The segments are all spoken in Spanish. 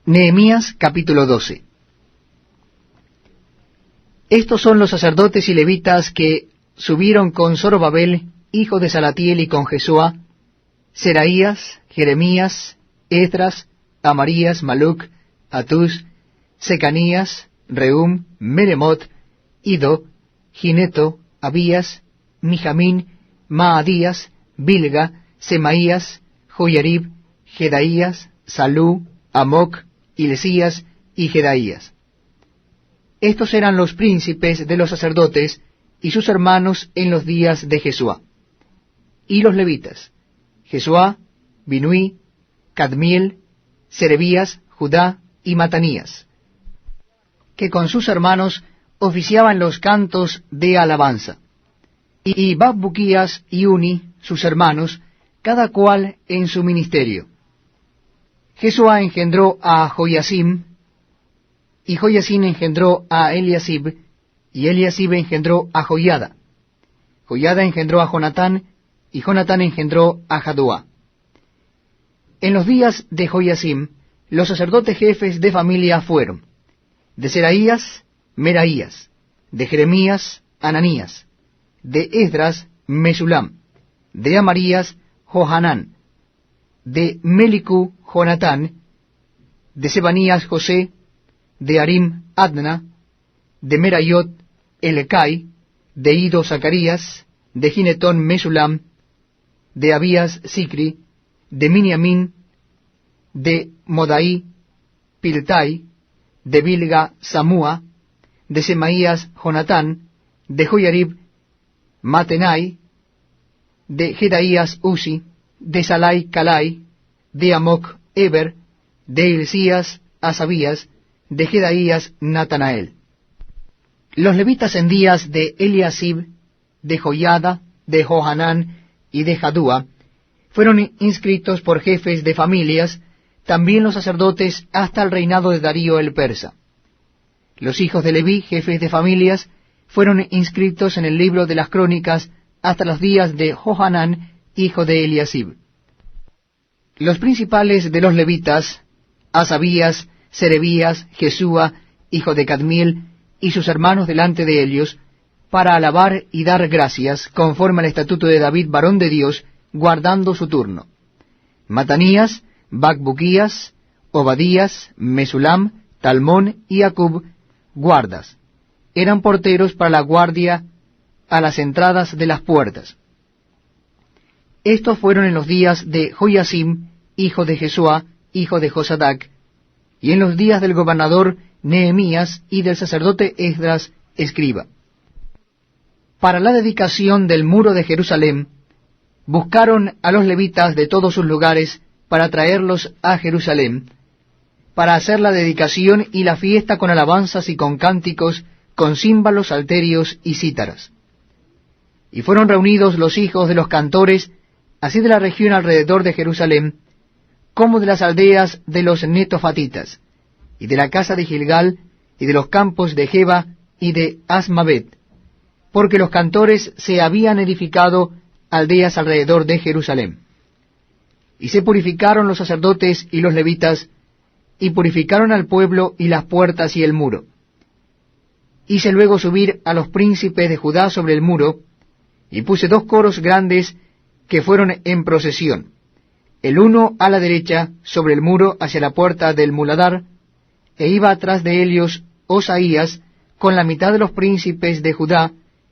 Nehemías capítulo 12. Estos son los sacerdotes y levitas que subieron con Zorobabel, hijo de Salatiel, y con Jesuá, Seraías, Jeremías, Esdras, Amarías, Maluc, Atús, Secanías, Rehum, Meremot, Ido, Gineto, Abías, Mijamín, Maadías, Bilga, Semaías, Joyarib, Jedaías, Salú, Amoc, Hilcías y Jedaías. Estos eran los príncipes de los sacerdotes y sus hermanos en los días de Jesuá. Y los levitas: Jesuá, Binuí, Cadmiel, Serebías, Judá y Matanías, que con sus hermanos oficiaban los cantos de alabanza. Y Bakbuquías y Uni, sus hermanos, cada cual en su ministerio. Jesuá engendró a Joiacim, y Joiacim engendró a Eliasib, y Eliasib engendró a Joiada. Joiada engendró a Jonatán, y Jonatán engendró a Jaduá. En los días de Joiacim, los sacerdotes jefes de familia fueron: de Seraías, Meraías; de Jeremías, Ananías; de Esdras, Mesulam; de Amarías, Johanán; de Melicú, Jonatán; de Sebanías, José; de Arim, Adna; de Merayot, Elecai; de Ido, Zacarías; de Ginetón, Mesulam; de Abías, Sicri; de Miniamín; de Modaí, Piltai; de Bilga, Samúa; de Semaías, Jonatán; de Joyarib, Matenai; de Jedaías, Uzi; de Salai, Calai; de Amoc, Eber; de Hilcías, Asabías; de Jedaías, Natanael. Los levitas en días de Eliasib, de Joiada, de Johanán y de Jadúa fueron inscritos por jefes de familias, también los sacerdotes hasta el reinado de Darío el persa. Los hijos de Leví, jefes de familias, fueron inscritos en el libro de las crónicas hasta los días de Johanán, hijo de Eliasib. Los principales de los levitas: Asabías, Serebías, Jesúa, hijo de Cadmiel, y sus hermanos delante de ellos, para alabar y dar gracias, conforme al estatuto de David, varón de Dios, guardando su turno. Matanías, Bakbuquías, Obadías, Mesulam, Talmón y Acub, guardas. Eran porteros para la guardia a las entradas de las puertas. Estos fueron en los días de Joiacim, hijo de Jesuá, hijo de Josadac, y en los días del gobernador Nehemías y del sacerdote Esdras, escriba. Para la dedicación del muro de Jerusalén, buscaron a los levitas de todos sus lugares para traerlos a Jerusalén, para hacer la dedicación y la fiesta con alabanzas y con cánticos, con címbalos, salterios y cítaras. Y fueron reunidos los hijos de los cantores, así de la región alrededor de Jerusalén, como de las aldeas de los netofatitas, y de la casa de Gilgal, y de los campos de Geba y de Asmavet, porque los cantores se habían edificado aldeas alrededor de Jerusalén. Y se purificaron los sacerdotes y los levitas, y purificaron al pueblo y las puertas y el muro. Hice luego subir a los príncipes de Judá sobre el muro, y puse 2 coros grandes que fueron en procesión, el uno a la derecha sobre el muro hacia la puerta del muladar, e iba atrás de ellos Osaías con la mitad de los príncipes de Judá,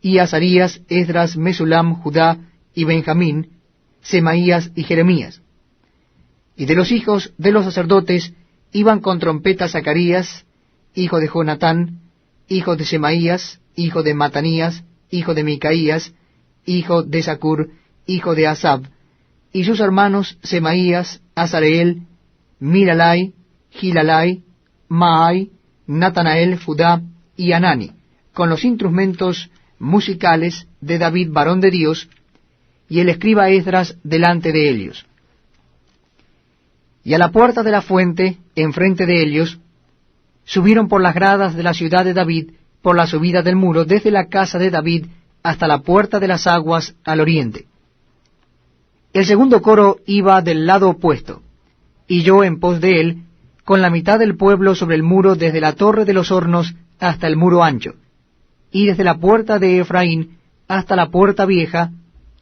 y Azarías, Esdras, Mesulam, Judá y Benjamín, Semaías y Jeremías. Y de los hijos de los sacerdotes iban con trompeta Zacarías, hijo de Jonatán, hijo de Semaías, hijo de Matanías, hijo de Micaías, hijo de Zacur, hijo de Asab, y sus hermanos Semaías, Azareel, Milalai, Gilalai, Maai, Natanael, Judá y Anani, con los instrumentos musicales de David, varón de Dios, y el escriba Esdras delante de ellos. Y a la puerta de la fuente, enfrente de ellos, subieron por las gradas de la ciudad de David, por la subida del muro, desde la casa de David hasta la puerta de las aguas al oriente. El segundo coro iba del lado opuesto, y yo en pos de él, con la mitad del pueblo sobre el muro desde la torre de los hornos hasta el muro ancho, y desde la puerta de Efraín hasta la puerta vieja,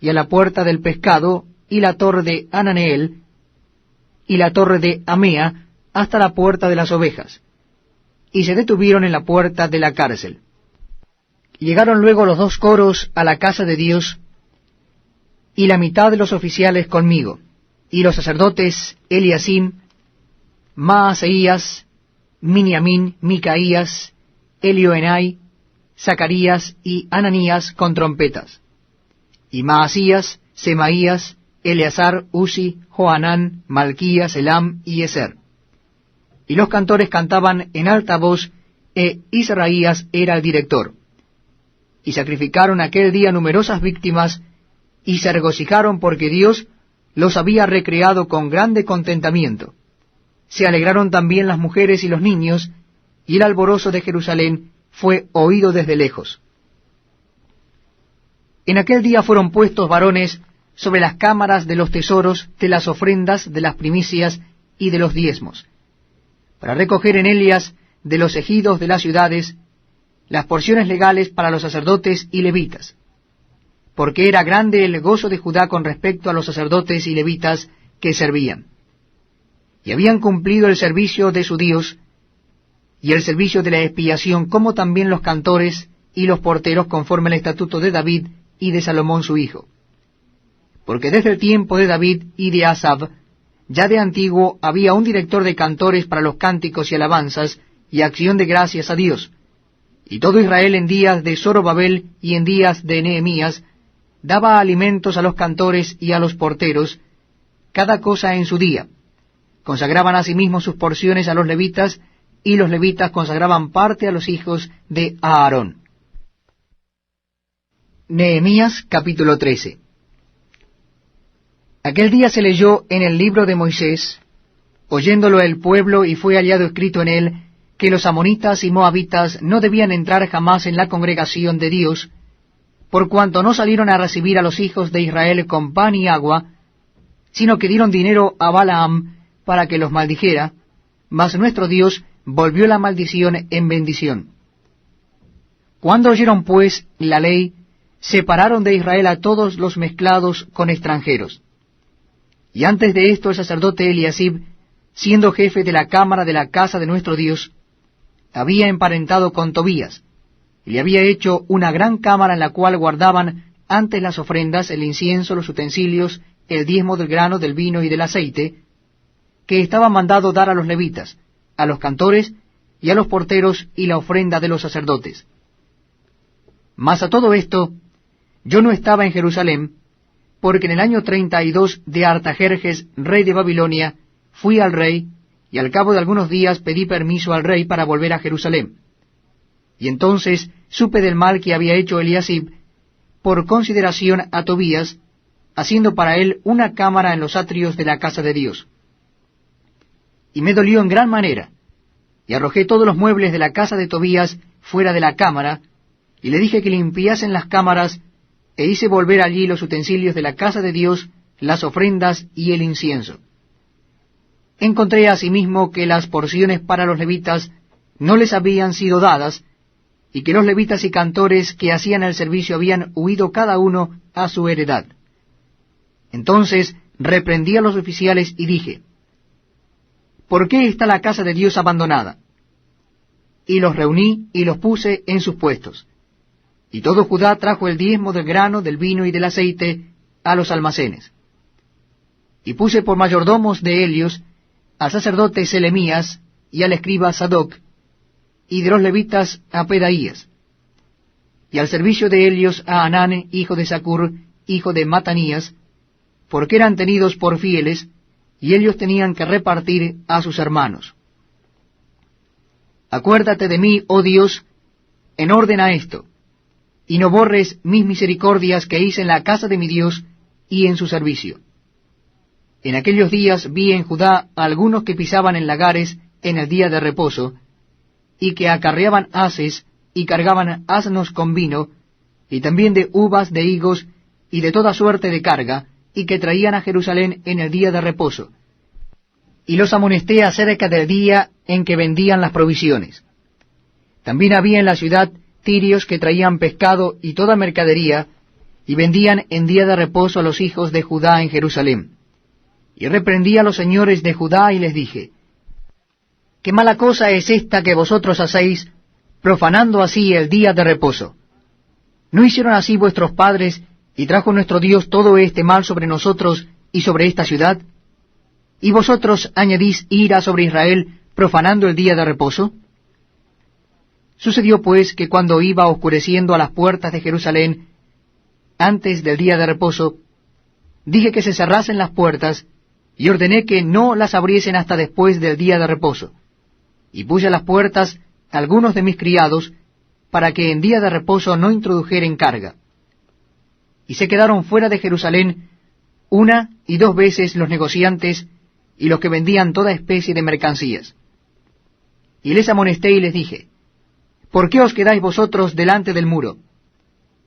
y a la puerta del pescado, y la torre de Ananeel, y la torre de Amea, hasta la puerta de las ovejas, y se detuvieron en la puerta de la cárcel. Llegaron luego los 2 coros a la casa de Dios, y la mitad de los oficiales conmigo, y los sacerdotes Eliasim, Maaseías, Miniamín, Micaías, Elioenai, Zacarías y Ananías con trompetas, y Maasías, Semaías, Eleazar, Uzi, Johanán, Malquías, Elam y Ezer. Y los cantores cantaban en alta voz, Israías era el director. Y sacrificaron aquel día numerosas víctimas, y se regocijaron porque Dios los había recreado con grande contentamiento. Se alegraron también las mujeres y los niños, y el alborozo de Jerusalén fue oído desde lejos. En aquel día fueron puestos varones sobre las cámaras de los tesoros, de las ofrendas, de las primicias y de los diezmos, para recoger en ellas de los ejidos de las ciudades las porciones legales para los sacerdotes y levitas, porque era grande el gozo de Judá con respecto a los sacerdotes y levitas que servían. Y habían cumplido el servicio de su Dios, y el servicio de la expiación, como también los cantores y los porteros, conforme al estatuto de David y de Salomón su hijo. Porque desde el tiempo de David y de Asaf, ya de antiguo había un director de cantores para los cánticos y alabanzas y acción de gracias a Dios. Y todo Israel en días de Zorobabel y en días de Nehemías daba alimentos a los cantores y a los porteros, cada cosa en su día. Consagraban asimismo sus porciones a los levitas, y los levitas consagraban parte a los hijos de Aarón. Nehemías capítulo 13. Aquel día se leyó en el libro de Moisés, oyéndolo el pueblo, y fue hallado escrito en él, que los amonitas y moabitas no debían entrar jamás en la congregación de Dios, por cuanto no salieron a recibir a los hijos de Israel con pan y agua, sino que dieron dinero a Balaam para que los maldijera, mas nuestro Dios volvió la maldición en bendición. Cuando oyeron pues la ley, separaron de Israel a todos los mezclados con extranjeros. Y antes de esto el sacerdote Eliasib, siendo jefe de la cámara de la casa de nuestro Dios, había emparentado con Tobías, y le había hecho una gran cámara en la cual guardaban antes las ofrendas, el incienso, los utensilios, el diezmo del grano, del vino y del aceite, que estaba mandado dar a los levitas, a los cantores y a los porteros, y la ofrenda de los sacerdotes. Mas a todo esto, yo no estaba en Jerusalén, porque en el año 32 de Artajerjes, rey de Babilonia, fui al rey, y al cabo de algunos días pedí permiso al rey para volver a Jerusalén. Y entonces supe del mal que había hecho Eliasib, por consideración a Tobías, haciendo para él una cámara en los atrios de la casa de Dios. Y me dolió en gran manera, y arrojé todos los muebles de la casa de Tobías fuera de la cámara, y le dije que limpiasen las cámaras, e hice volver allí los utensilios de la casa de Dios, las ofrendas y el incienso. Encontré asimismo que las porciones para los levitas no les habían sido dadas, y que los levitas y cantores que hacían el servicio habían huido cada uno a su heredad. Entonces reprendí a los oficiales y dije, ¿por qué está la casa de Dios abandonada? Y los reuní y los puse en sus puestos. Y todo Judá trajo el diezmo del grano, del vino y del aceite a los almacenes. Y puse por mayordomos de ellos al sacerdote Selemías y al escriba Sadoc, y de los levitas a Pedaías, y al servicio de ellos a Anán, hijo de Zacur, hijo de Matanías, porque eran tenidos por fieles, y ellos tenían que repartir a sus hermanos. Acuérdate de mí, oh Dios, en orden a esto, y no borres mis misericordias que hice en la casa de mi Dios y en su servicio. En aquellos días vi en Judá a algunos que pisaban en lagares en el día de reposo, y que acarreaban haces y cargaban asnos con vino, y también de uvas, de higos, y de toda suerte de carga, y que traían a Jerusalén en el día de reposo. y los amonesté acerca del día en que vendían las provisiones. También había en la ciudad tirios que traían pescado y toda mercadería, y vendían en día de reposo a los hijos de Judá en Jerusalén. Y reprendí a los señores de Judá y les dije, ¿qué mala cosa es esta que vosotros hacéis, profanando así el día de reposo? ¿No hicieron así vuestros padres, y trajo nuestro Dios todo este mal sobre nosotros y sobre esta ciudad? ¿Y vosotros añadís ira sobre Israel, profanando el día de reposo? Sucedió pues que cuando iba oscureciendo a las puertas de Jerusalén, antes del día de reposo, dije que se cerrasen las puertas, y ordené que no las abriesen hasta después del día de reposo. Y puse a las puertas algunos de mis criados, para que en día de reposo no introdujeren carga. Y se quedaron fuera de Jerusalén 1 y 2 veces los negociantes y los que vendían toda especie de mercancías. Y les amonesté y les dije, ¿por qué os quedáis vosotros delante del muro?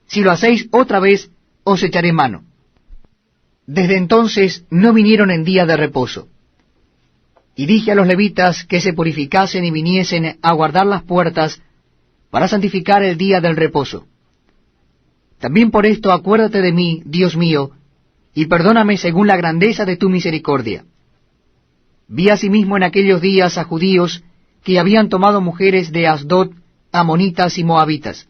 Si lo hacéis otra vez, os echaré mano. Desde entonces no vinieron en día de reposo. Y dije a los levitas que se purificasen y viniesen a guardar las puertas para santificar el día del reposo. También por esto acuérdate de mí, Dios mío, y perdóname según la grandeza de tu misericordia. Vi asimismo en aquellos días a judíos que habían tomado mujeres de Asdod, amonitas y moabitas.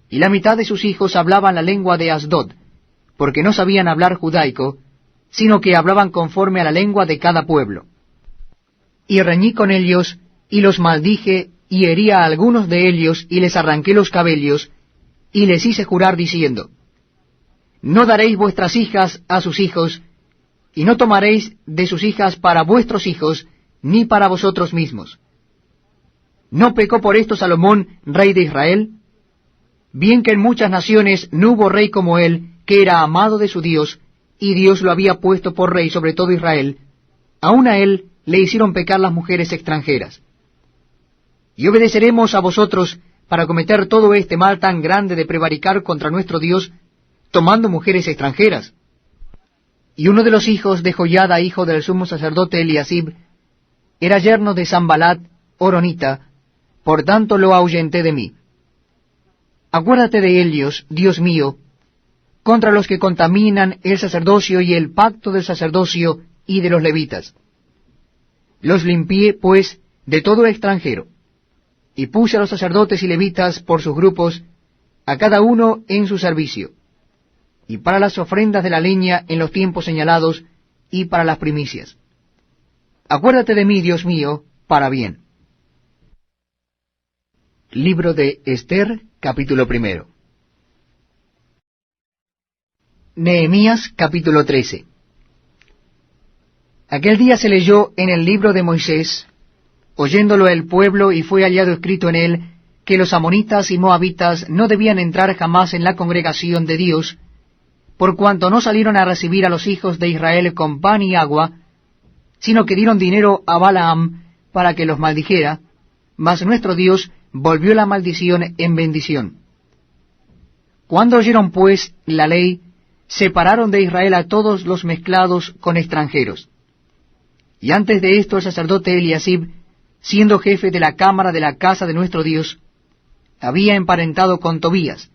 Y la mitad de sus hijos hablaban la lengua de Asdod, porque no sabían hablar judaico, sino que hablaban conforme a la lengua de cada pueblo. Y reñí con ellos, y los maldije, y herí a algunos de ellos, y les arranqué los cabellos, y les hice jurar diciendo, no daréis vuestras hijas a sus hijos, y no tomaréis de sus hijas para vuestros hijos, ni para vosotros mismos. ¿No pecó por esto Salomón, rey de Israel? Bien que en muchas naciones no hubo rey como él, que era amado de su Dios, y Dios lo había puesto por rey sobre todo Israel, aun a él le hicieron pecar las mujeres extranjeras. Y obedeceremos a vosotros para cometer todo este mal tan grande de prevaricar contra nuestro Dios, tomando mujeres extranjeras. Y uno de los hijos de Joiada, hijo del sumo sacerdote Eliasib, era yerno de Sanbalat, horonita, por tanto lo ahuyenté de mí. Acuérdate de ellos, Dios mío, contra los que contaminan el sacerdocio y el pacto del sacerdocio y de los levitas. Los limpié, pues, de todo extranjero, y puse a los sacerdotes y levitas por sus grupos, a cada uno en su servicio, y para las ofrendas de la leña en los tiempos señalados, y para las primicias. Acuérdate de mí, Dios mío, para bien. Libro de Ester, capítulo 1. Nehemías, capítulo 13. Aquel día se leyó en el libro de Moisés, oyéndolo el pueblo, y fue hallado escrito en él, que los amonitas y moabitas no debían entrar jamás en la congregación de Dios, por cuanto no salieron a recibir a los hijos de Israel con pan y agua, sino que dieron dinero a Balaam para que los maldijera, mas nuestro Dios volvió la maldición en bendición. Cuando oyeron pues la ley, separaron de Israel a todos los mezclados con extranjeros. Y antes de esto el sacerdote Eliasib, siendo jefe de la cámara de la casa de nuestro Dios, había emparentado con Tobías,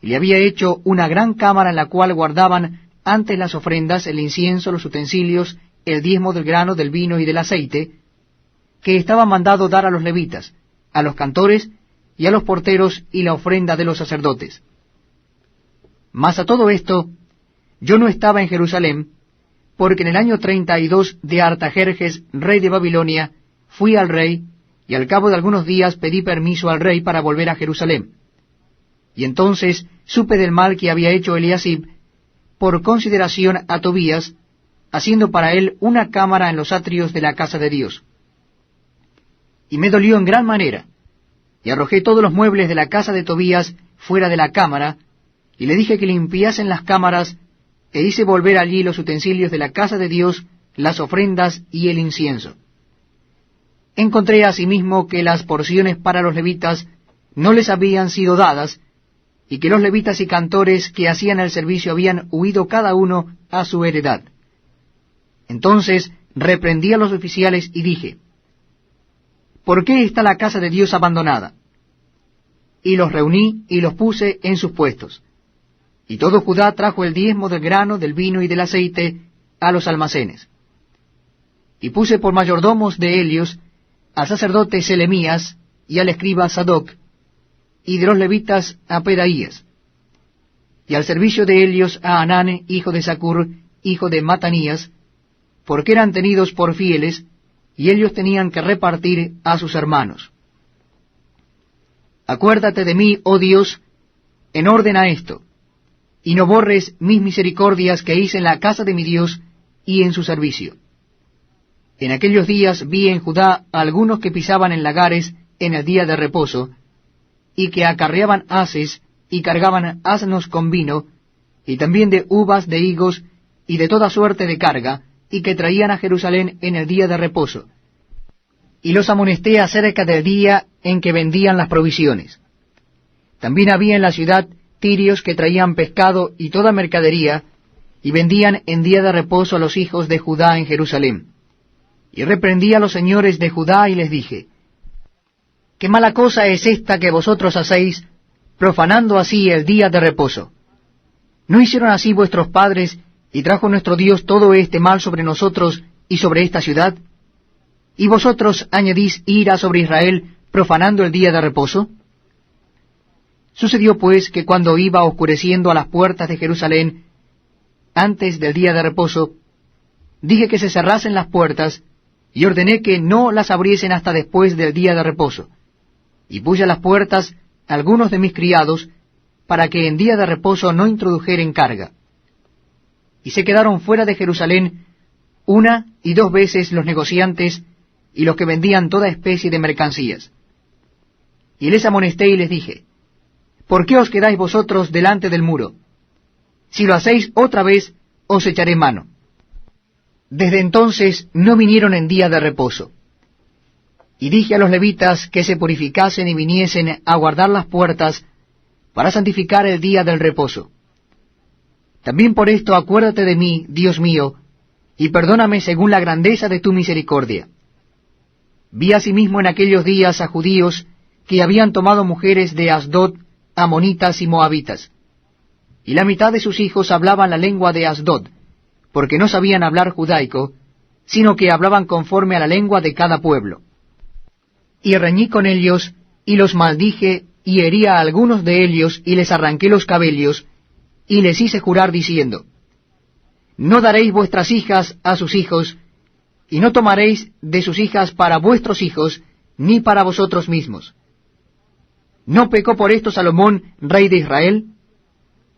y le había hecho una gran cámara en la cual guardaban antes las ofrendas, el incienso, los utensilios, el diezmo del grano, del vino y del aceite, que estaba mandado dar a los levitas, a los cantores y a los porteros, y la ofrenda de los sacerdotes. Mas a todo esto, yo no estaba en Jerusalén, porque en el año 32 de Artajerjes, rey de Babilonia, fui al rey, y al cabo de algunos días pedí permiso al rey para volver a Jerusalén. Y entonces supe del mal que había hecho Eliasib, por consideración a Tobías, haciendo para él una cámara en los atrios de la casa de Dios. Y me dolió en gran manera, y arrojé todos los muebles de la casa de Tobías fuera de la cámara, y le dije que limpiasen las cámaras, e hice volver allí los utensilios de la casa de Dios, las ofrendas y el incienso. Encontré asimismo que las porciones para los levitas no les habían sido dadas, y que los levitas y cantores que hacían el servicio habían huido cada uno a su heredad. Entonces reprendí a los oficiales y dije, ¿por qué está la casa de Dios abandonada? Y los reuní y los puse en sus puestos. Y todo Judá trajo el diezmo del grano, del vino y del aceite a los almacenes. Y puse por mayordomos de ellos al sacerdote Selemías y al escriba Sadoc, y de los levitas a Pedaías, y al servicio de ellos a Anán, hijo de Zacur, hijo de Matanías, porque eran tenidos por fieles, y ellos tenían que repartir a sus hermanos. Acuérdate de mí, oh Dios, en orden a esto, y no borres mis misericordias que hice en la casa de mi Dios y en su servicio. En aquellos días vi en Judá a algunos que pisaban en lagares en el día de reposo, y que acarreaban haces y cargaban asnos con vino, y también de uvas, de higos, y de toda suerte de carga, y que traían a Jerusalén en el día de reposo. Y los amonesté acerca del día en que vendían las provisiones. También había en la ciudad tirios que traían pescado y toda mercadería, y vendían en día de reposo a los hijos de Judá en Jerusalén. Y reprendí a los señores de Judá y les dije, ¿qué mala cosa es esta que vosotros hacéis, profanando así el día de reposo? ¿No hicieron así vuestros padres, y trajo nuestro Dios todo este mal sobre nosotros y sobre esta ciudad? ¿Y vosotros añadís ira sobre Israel, profanando el día de reposo? Sucedió pues que cuando iba oscureciendo a las puertas de Jerusalén, antes del día de reposo, dije que se cerrasen las puertas, y ordené que no las abriesen hasta después del día de reposo. Y puse a las puertas algunos de mis criados, para que en día de reposo no introdujeren carga. Y se quedaron fuera de Jerusalén 1 y 2 veces los negociantes y los que vendían toda especie de mercancías. Y les amonesté y les dije, ¿por qué os quedáis vosotros delante del muro? Si lo hacéis otra vez, os echaré mano. Desde entonces no vinieron en día de reposo. Y dije a los levitas que se purificasen y viniesen a guardar las puertas para santificar el día del reposo. También por esto acuérdate de mí, Dios mío, y perdóname según la grandeza de tu misericordia. Vi asimismo en aquellos días a judíos que habían tomado mujeres de Asdod, amonitas y moabitas, y la mitad de sus hijos hablaban la lengua de Asdod, porque no sabían hablar judaico, sino que hablaban conforme a la lengua de cada pueblo. Y reñí con ellos, y los maldije, y herí a algunos de ellos, y les arranqué los cabellos, y les hice jurar diciendo, no daréis vuestras hijas a sus hijos, y no tomaréis de sus hijas para vuestros hijos, ni para vosotros mismos. ¿No pecó por esto Salomón, rey de Israel?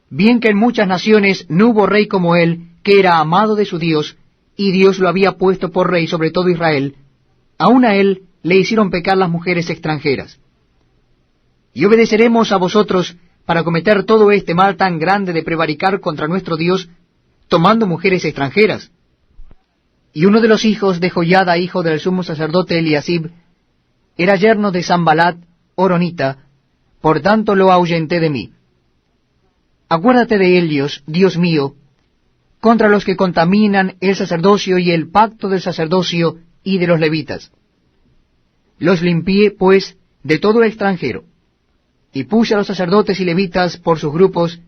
Bien que en muchas naciones no hubo rey como él, que era amado de su Dios, y Dios lo había puesto por rey sobre todo Israel, aun a él le hicieron pecar las mujeres extranjeras. Y obedeceremos a vosotros para cometer todo este mal tan grande de prevaricar contra nuestro Dios, tomando mujeres extranjeras. Y uno de los hijos de Joiada, hijo del sumo sacerdote Eliasib, era yerno de Sambalat, horonita, por tanto lo ahuyenté de mí. Acuérdate de ellos, Dios mío, contra los que contaminan el sacerdocio y el pacto del sacerdocio y de los levitas. Los limpié, pues, de todo extranjero, y puse a los sacerdotes y levitas por sus grupos,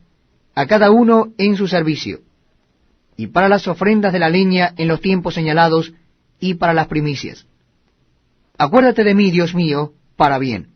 a cada uno en su servicio, y para las ofrendas de la leña en los tiempos señalados, y para las primicias. Acuérdate de mí, Dios mío, para bien.